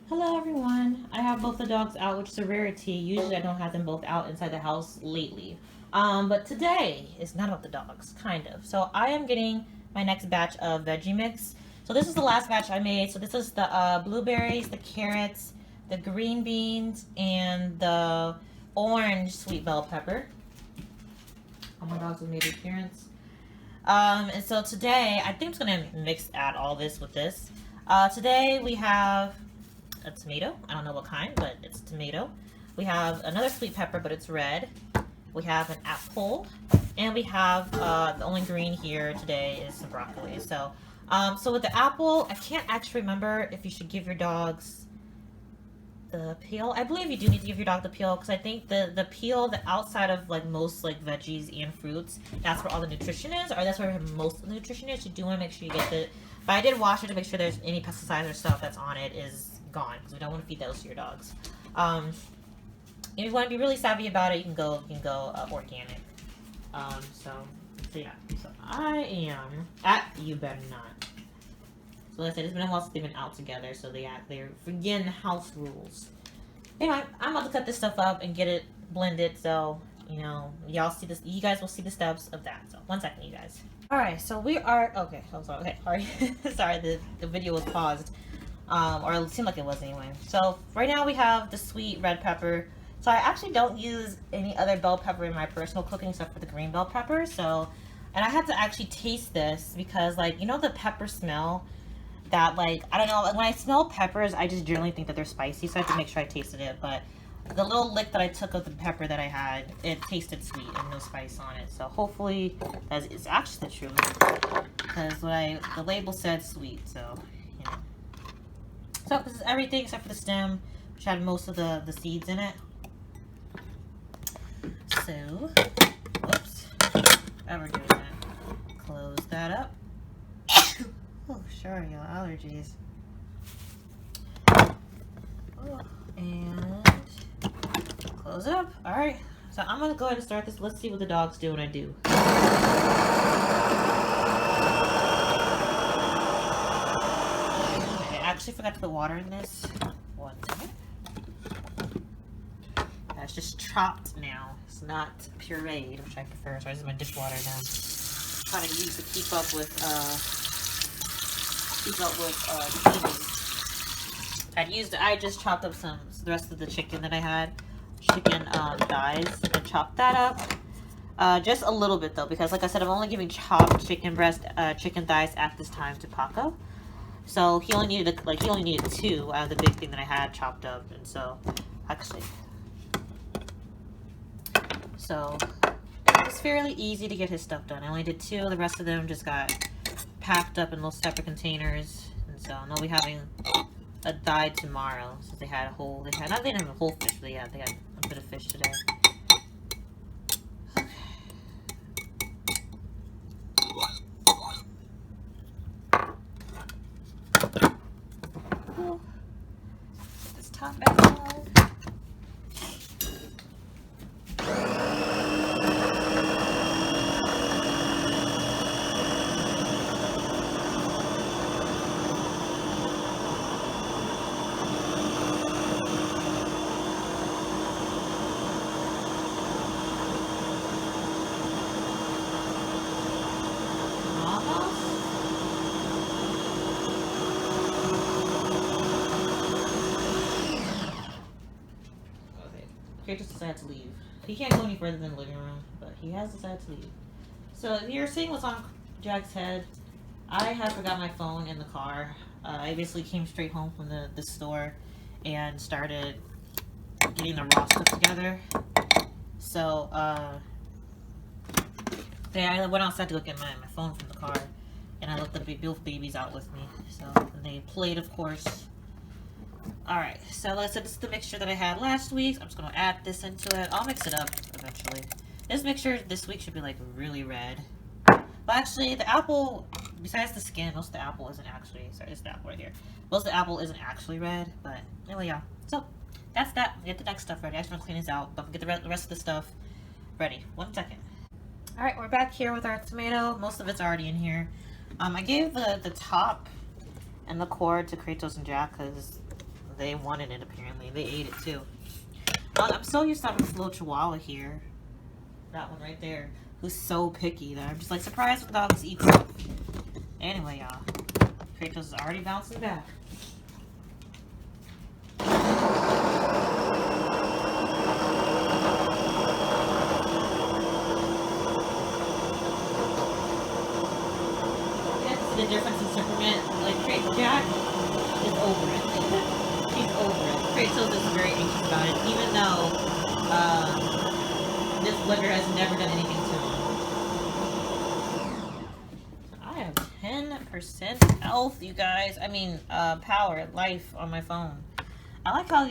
Hello everyone. I have both the dogs out, which is a rarity. Usually I don't have them both out inside the house lately. But today is not about the dogs, kind of. So I am getting my next batch of veggie mix. So this is the last batch I made. So this is the blueberries, the carrots, the green beans, and the orange sweet bell pepper. All my dogs have made their appearance. And so today, I think I'm just gonna add all this with this. Today we have a tomato. I don't know what kind, but it's tomato. We have another sweet pepper, but it's red. We have an apple, and we have the only green here today is some broccoli. So with the apple, I can't actually remember if you should give your dogs the peel. I believe you do need to give your dog the peel because I think the peel, the outside of like most like veggies and fruits, that's where all the nutrition is, or that's where most of the nutrition is. You do want to make sure you get the. But I did wash it to make sure there's any pesticides or stuff that's on it is gone because we don't want to feed those to your dogs. If you want to be really savvy about it, you can go organic. So yeah. So I am you better not. So like I said, it's been a while since they've been out together, so they're forgetting house rules. Anyway, I'm about to cut this stuff up and get it blended, so y'all see this. You guys will see the steps of that. So 1 second, you guys. All right, so we are okay. I'm sorry. Okay, sorry, sorry. The video was paused, or it seemed like it was anyway. So right now we have the sweet red pepper. So I actually don't use any other bell pepper in my personal cooking except for the green bell pepper. So, and I had to actually taste this because, like, the pepper smell that, like, I don't know, when I smell peppers, I just generally think that they're spicy, so I have to make sure I tasted it. But the little lick that I took of the pepper that I had, it tasted sweet and no spice on it. So hopefully that is actually the truth, because the label said sweet. So so this is everything except for the stem, which had most of the seeds in it. So whoops, ever doing that, close that up. Oh, sure, your allergies. Oh, and close it up. All right, so I'm gonna go ahead and start this. Let's see what the dogs do when I do. Okay, I actually forgot to put water in this. 1 second. It's just chopped now. It's not pureed, which I prefer. So I use my dishwater now. Trying to use to keep up with I just chopped up the rest of the chicken that I had. Chicken thighs. I chopped that up. Just a little bit though, because like I said, I'm only giving chopped chicken thighs at this time to Paco. So he only needed 2 out of the big thing that I had chopped up, and so it's fairly easy to get his stuff done. I only did 2. The rest of them just got packed up in little separate containers, and so I'll be having a thigh tomorrow since they had they didn't have a whole fish, but they had a bit of fish today. Cool. Get this top back on. Kratos decided to leave. He can't go any further than the living room, but he has decided to leave. So you're seeing what's on Jack's head. I had forgot my phone in the car. I basically came straight home from the store and started getting the raw stuff together. So I went outside to go get my phone from the car, and I left both babies out with me. So they played, of course. Alright, so like I said, this is the mixture that I had last week. I'm just going to add this into it. I'll mix it up eventually. This mixture this week should be like really red. But actually, the apple, besides the skin, most of the apple isn't actually, sorry, it's the apple right here. Most of the apple isn't actually red, but anyway, yeah. So, that's that. Get the next stuff ready. I just want to clean this out, but get the rest of the stuff ready. 1 second. Alright, we're back here with our tomato. Most of it's already in here. I gave the top and the cord to Kratos and Jack because They wanted it apparently. They ate it too. I'm so used to having this little Chihuahua here. That one right there. Who's so picky that I'm just like surprised when dogs eat stuff. Anyway, y'all. Kratos is already bouncing back. The difference in temperament, like Jack is over it. He's over it. Kratos is very anxious about it, even though this liquor has never done anything to him. I have 10% health, you guys. I mean, power, life on my phone. I like how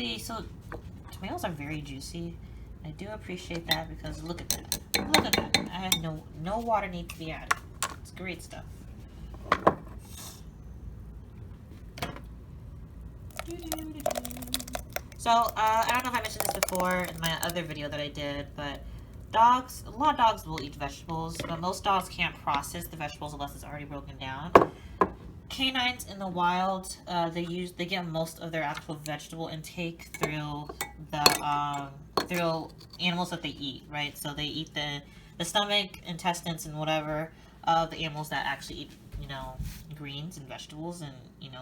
tomatoes are very juicy. I do appreciate that because look at that. Look at that. I have no water needs to be added. It's great stuff. So, I don't know if I mentioned this before in my other video that I did, but a lot of dogs will eat vegetables, but most dogs can't process the vegetables unless it's already broken down. Canines in the wild, they get most of their actual vegetable intake through through animals that they eat, right? So they eat the stomach, intestines, and whatever of the animals that actually eat, greens and vegetables and,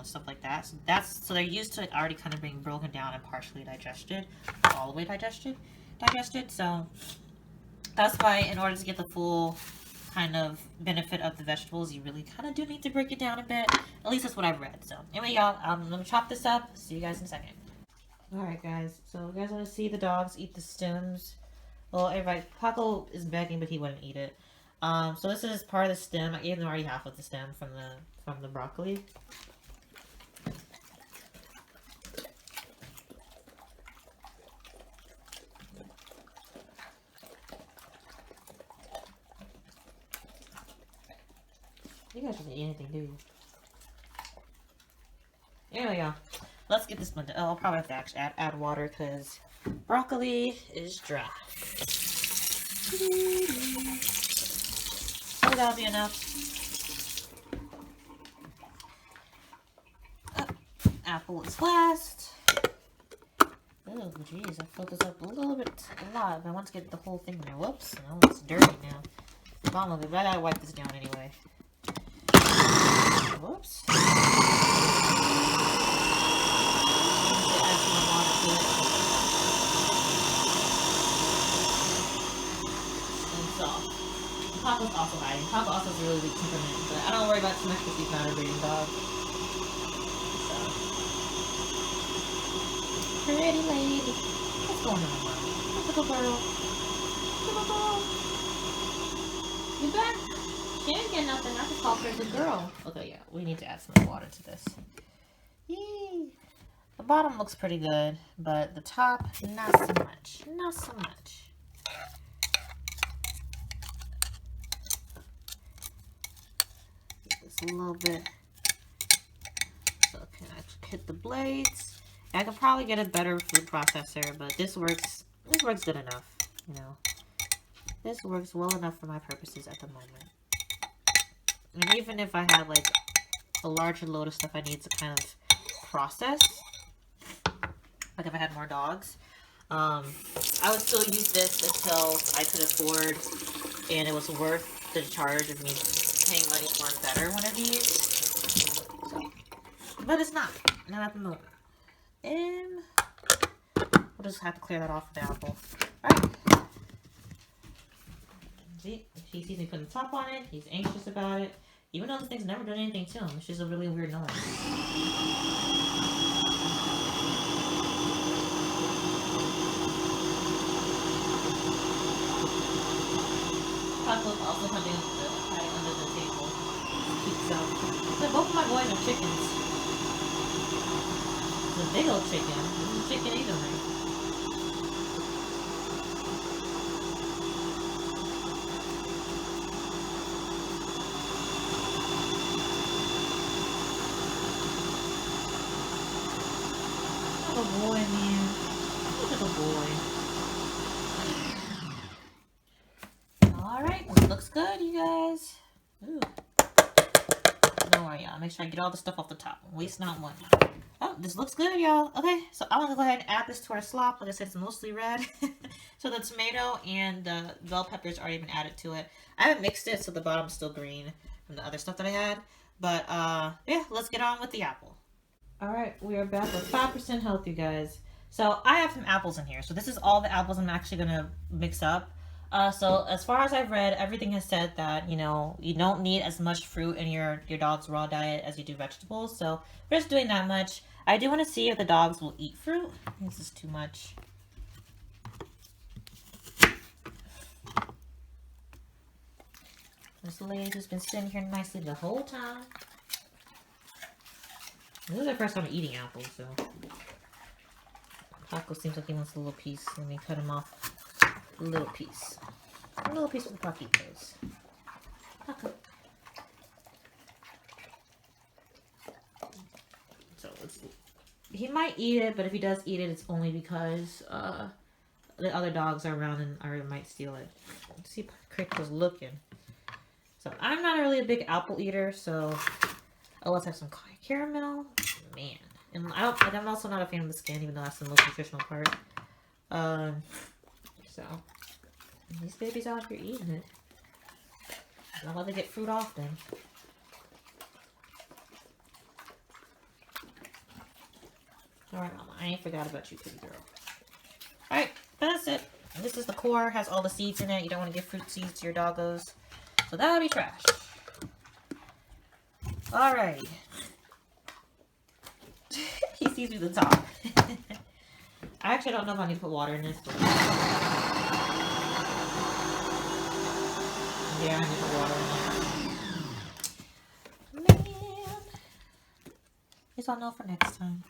stuff like that. So they're used to it already kind of being broken down and partially digested, all the way digested. So that's why in order to get the full kind of benefit of the vegetables, you really kind of do need to break it down a bit. At least that's what I've read. So anyway, y'all, let me chop this up. See you guys in a second. Alright, guys. So you guys want to see the dogs eat the stems? Well, everybody, Paco is begging, but he wouldn't eat it. So this is part of the stem. I gave them already half of the stem from the broccoli. You guys don't eat anything, do you? Anyway, y'all, let's get this blended. Oh, I'll probably have to actually add water because broccoli is dry. So that'll be enough. Apple is last. Oh, jeez, I filled this up a lot, but I want to get the whole thing there. Whoops, no, it's dirty now. The bottom of it, but I gotta wipe this down anyway. Whoops. Add some more water to it. And soft. Paco's also hiding. Paco also has a really weak temperament, but I don't worry about too much because he's not a breeding dog. So. Pretty lady. What's going on, Mom? Little girl. Little girl. You back? She didn't get nothing. I just called her the girl. Okay, yeah. We need to add some water to this. Yee. The bottom looks pretty good, but the top, not so much. Not so much. Get this a little bit. So I can actually hit the blades. I could probably get a better food processor, but this works good enough, This works well enough for my purposes at the moment. And even if I had like a larger load of stuff I need to kind of process, like if I had more dogs, I would still use this until I could afford and it was worth the charge of me paying money for a better one of these. So, but it's not at the moment. And we'll just have to clear that off with the apple. Alright. See, he sees me putting the top on it. He's anxious about it. Even though this thing's never done anything to him. It's just a really weird noise. Paco's also hunting right under the table. So both of my boys are chickens. It's a big old chicken. It's a chicken either way. Look at the boy, man. Look at the boy. Alright, looks good, you guys. Ooh. Don't worry, y'all. Make sure I get all the stuff off the top. Waste not one. Oh, this looks good, y'all. Okay, so I'm gonna go ahead and add this to our slop. Like I said, it's mostly red. So the tomato and the bell peppers already been added to it. I haven't mixed it, so the bottom's still green from the other stuff that I had. But yeah, let's get on with the apple. All right, we are back with 5% health, you guys. So I have some apples in here. So this is all the apples I'm actually gonna mix up. So as far as I've read, everything has said that, you know, you don't need as much fruit in your dog's raw diet as you do vegetables. So we're just doing that much. I do want to see if the dogs will eat fruit. I think this is too much. This lady who's been sitting here nicely the whole time. This is the first time I'm eating apples, so. Paco seems like he wants a little piece. Let me cut him off a little piece. A little piece of the Paquitos. Paco. So he might eat it, but if he does eat it, it's only because the other dogs are around and might steal it. Let's see if Kratos looking. So I'm not really a big apple eater, so let's have some caramel. Man, and I'm also not a fan of the skin, even though that's the most nutritional part. So these babies out here eating it. I don't let them get fruit often. Alright, Mama, I ain't forgot about you, pretty girl. Alright, that's it. And this is the core, has all the seeds in it. You don't want to give fruit seeds to your doggos. So that would be trash. Alright. He sees me the top. I actually don't know if I need to put water in this. But yeah, I need to put water in there. Man. Guess I'll know for next time.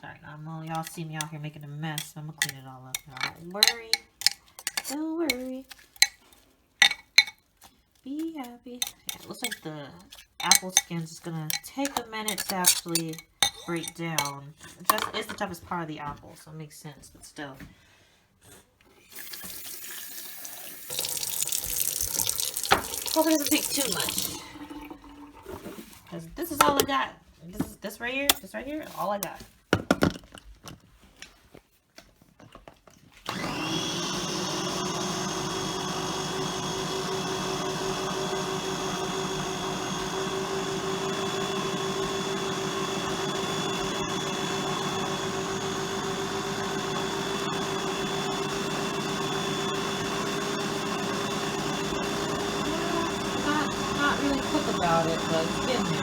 Sorry, y'all see me out here making a mess. I'm gonna clean it all up. Don't worry. Don't worry. Be happy. Yeah, it looks like the apple skins is gonna take a minute to actually break down. It's the toughest part of the apple, so it makes sense, but still. Hope it doesn't take too much. Because this is all I got. This right here, all I got. About it, but it's getting there.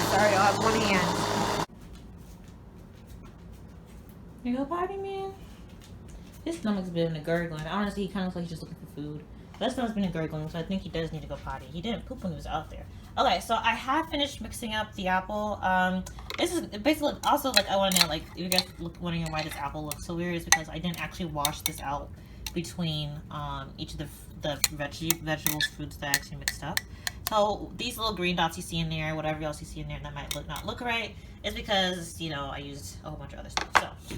Sorry, I'll have one hand. You go, potty man? His stomach's been gurgling. Honestly, he kind of looks like he's just looking for food. That stomach's been gurgling, so I think he does need to go potty. He didn't poop when he was out there. Okay, so I have finished mixing up the apple. This is basically also like I want to know, like, if you guys wondering why this apple looks so weird, is because I didn't actually wash this out between each of the vegetables, fruits that I actually mixed up. So these little green dots you see in there, whatever else you see in there that might not look right, is because, you know, I used a whole bunch of other stuff. So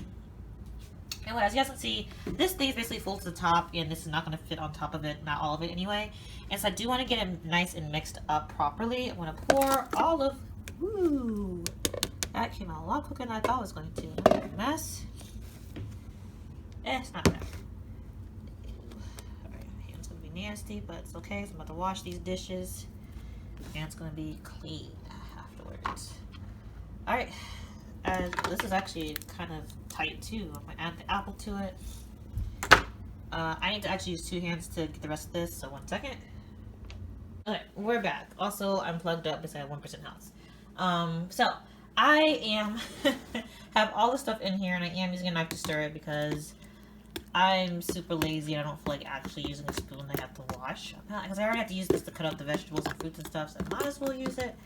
anyway, as you guys can see, this thing is basically full to the top, and this is not going to fit on top of it, not all of it anyway. And so I do want to get it nice and mixed up properly. I'm going to pour all of, ooh, that came out a lot quicker than I thought it was going to. Mess. It's not bad. Alright, my hand's going to be nasty, but it's okay. So I'm about to wash these dishes, and it's going to be clean afterwards. Alright. this is actually kind of tight too. I'm gonna add the apple to it. I need to actually use 2 hands to get the rest of this, so 1 second. Okay, we're back. Also, I'm plugged up because I have 1% health. So I am have all the stuff in here, and I am using a knife to stir it because I'm super lazy and I don't feel like actually using a spoon I have to wash. Because I already have to use this to cut up the vegetables and fruits and stuff, so I might as well use it.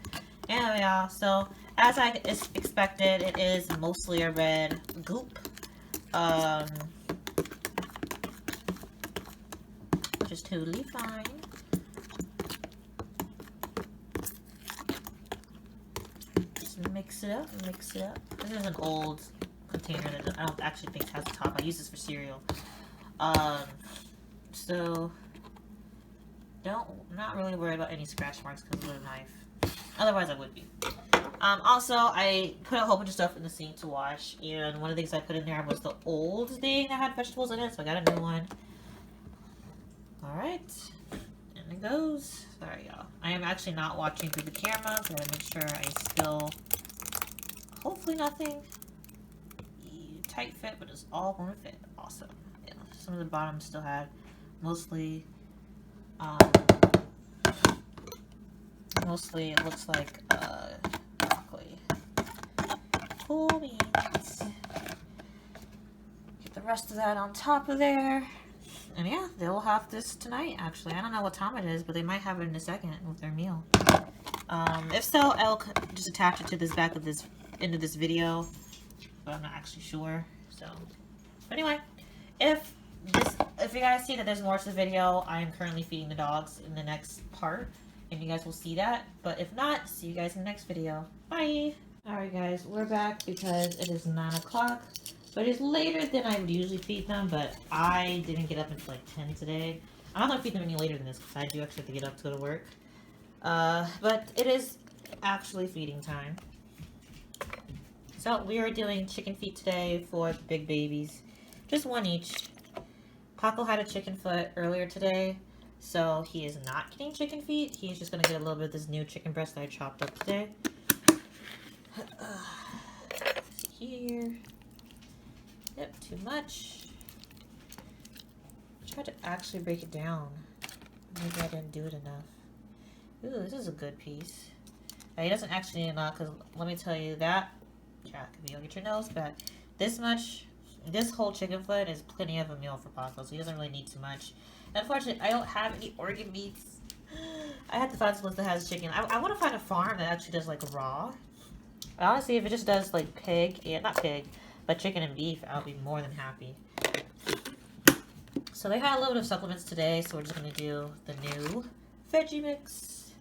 Anyway, y'all, so as I expected, it is mostly a red goop. Which is totally fine. Just mix it up, mix it up. This is an old container that I don't actually think has a top. I use this for cereal. So not really worried about any scratch marks because of the knife. Otherwise I would be. Also, I put a whole bunch of stuff in the sink to wash, and one of the things I put in there was the old thing that had vegetables in it, so I got a new one. Alright, and it goes. Sorry, y'all. I am actually not watching through the camera, so I gotta make sure I spill hopefully nothing. Tight fit, but it's all gonna fit. Awesome. Yeah, some of the bottoms still had mostly it looks like broccoli. Cool beans. Get the rest of that on top of there. And yeah, they'll have this tonight, actually. I don't know what time it is, but they might have it in a second with their meal. If so, I'll just attach it to this back of this end of this video, but I'm not actually sure. So, but anyway, if you guys see that there's more to the video, I am currently feeding the dogs in the next part, and you guys will see that. But if not, see you guys in the next video. Bye! Alright guys, we're back because it is 9 o'clock. But it's later than I would usually feed them, but I didn't get up until like 10 today. I'm not going to feed them any later than this because I do actually have to get up to go to work. But it is actually feeding time. So we are doing chicken feet today for the big babies. Just 1 each. Paco had a chicken foot earlier today, so he is not getting chicken feet. He's just going to get a little bit of this new chicken breast that I chopped up today. Here. Yep, too much. I tried to actually break it down. Maybe I didn't do it enough. Ooh, this is a good piece. He doesn't actually need enough, because let me tell you that, Jack, if you'll get your nose back, this whole chicken foot is plenty of a meal for Paco, so he doesn't really need too much. Unfortunately, I don't have any organ meats. I had to find someone that has chicken. I want to find a farm that actually does, like, raw. Honestly, if it just does, like, pig, yeah, not pig, but chicken and beef, I'll be more than happy. So they had a little bit of supplements today, so we're just going to do the new veggie mix.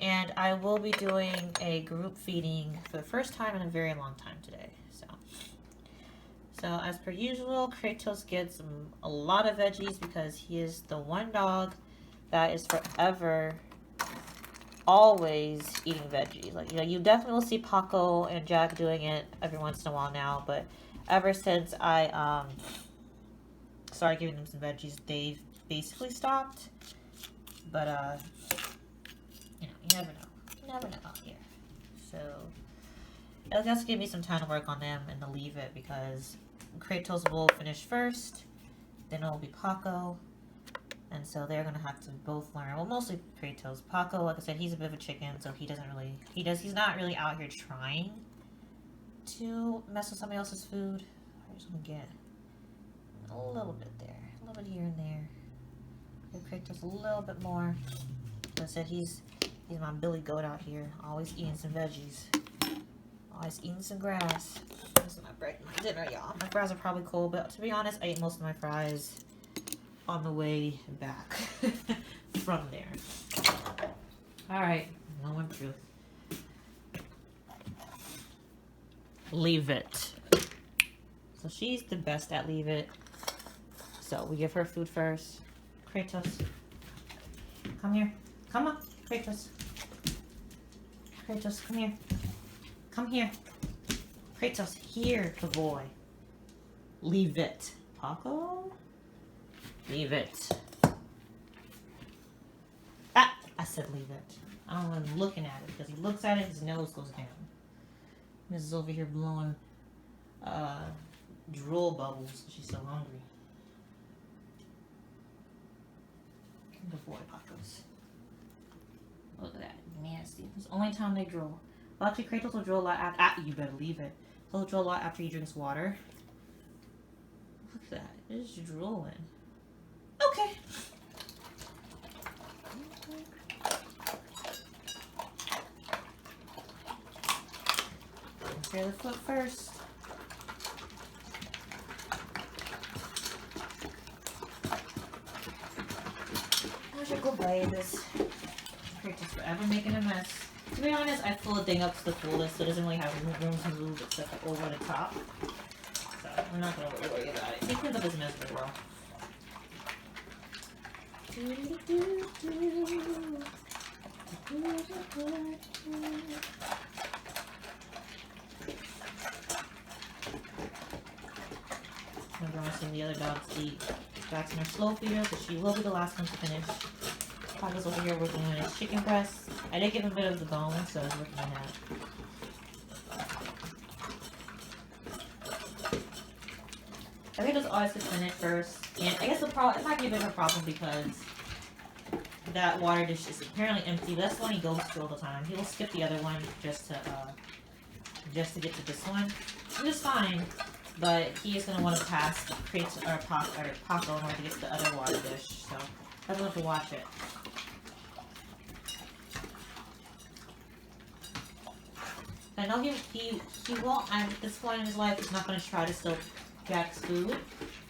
And I will be doing a group feeding for the first time in a very long time today. So as per usual, Kratos gets a lot of veggies because he is the one dog that is forever, always eating veggies. Like, you know, you definitely will see Paco and Jack doing it every once in a while now, but ever since I started giving them some veggies, they've basically stopped. But you know, you never know. You never know out here. So it'll just give me some time to work on them and to leave it because Kratos will finish first, then it will be Paco. And so they're going to have to both learn. Well, mostly Kratos. Paco, like I said, he's a bit of a chicken, so he doesn't really... He's not really out here trying to mess with somebody else's food. I just want to get a little bit there. A little bit here and there. Give Kratos a little bit more. Like I said, he's my Billy Goat out here. Always eating some veggies. Always eating some grass. This is my dinner, y'all. My fries are probably cold, but to be honest, I ate most of my fries on the way back from there. Alright, moment of truth. Leave it. So she's the best at leave it. So we give her food first. Kratos. Come here. Come on, Kratos. Kratos, come here. Come here. Kratos, here, good boy. Leave it. Paco? Leave it. Ah! I said leave it. I don't want him looking at it because he looks at it, his nose goes down. Mrs. over here blowing drool bubbles. She's so hungry. Good boy, Pacos. Look at that. Nasty. It's the only time they drool. Well, actually, Kratos will drool a lot after. You better leave it. He'll drool a lot after he drinks water. Look at that. It's just drooling. Okay. Clear the foot first. How's your good babies? Kratos forever making a mess. To be honest, I fill the thing up to the fullest, so it doesn't really have room to move except for over the top. So we're not gonna worry about it. He cleans up his mess really well. I'm going to see the other dogs eat. Jackson her slow feeder, but she will be the last one to finish. Paco's over here working on his chicken breast. I did give him a bit of the bone, so he's working on that. I think those always get finished first. And I guess the problem, it might be a bit of a problem because that water dish is apparently empty. But that's the one he goes to all the time. He will skip the other one just to get to this one. Which is fine. But he is going to want to pass Paco in order to get to the other water dish. So I don't have to watch it. I know he won't, at this point in his life, he's not going to try to steal Jack's food.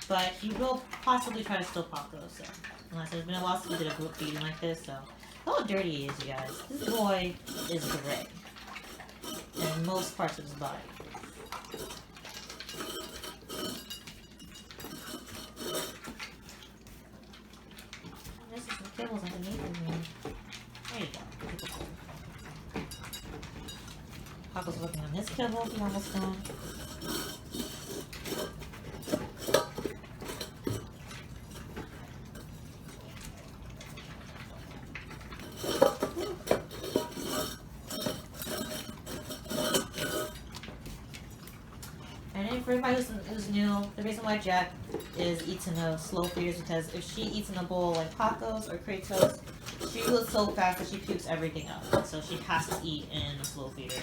But he will possibly try to steal Paco's. So. Unless there's been a while since we did a group feeding like this. So look how dirty he is, you guys. This boy is gray. In most parts of his body. Kibbles underneath of me. There you go. Paco's working on his kibble. He's almost done. And then for everybody who's new, the reason why Jack eats in a slow feeder is because if she eats in a bowl like Paco's or Kratos, she eats so fast that she pukes everything up. So she has to eat in a slow feeder.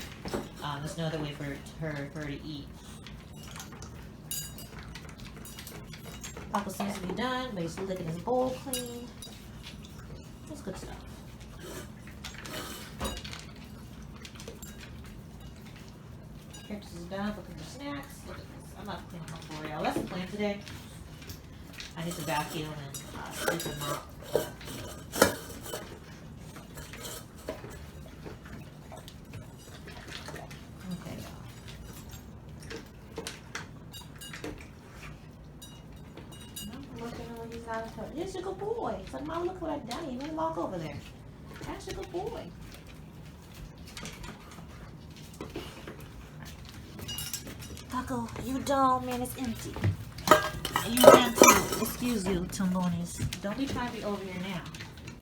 There's no other way for her to eat. Paco seems to be done, but he's licking his bowl clean. That's good stuff. Kratos is done looking for snacks. Look at this. I'm not cleaning up for y'all. That's the plan today. I need to vacuum and sweep them up. Okay, y'all. I'm looking at what he's out of touch. Here's a good boy. So, Mom, look what I've done. He made a walk over there. That's a good boy. Paco, you done, man, it's empty. You ran too. Excuse you, Tombonis. Don't be trying to be over here now.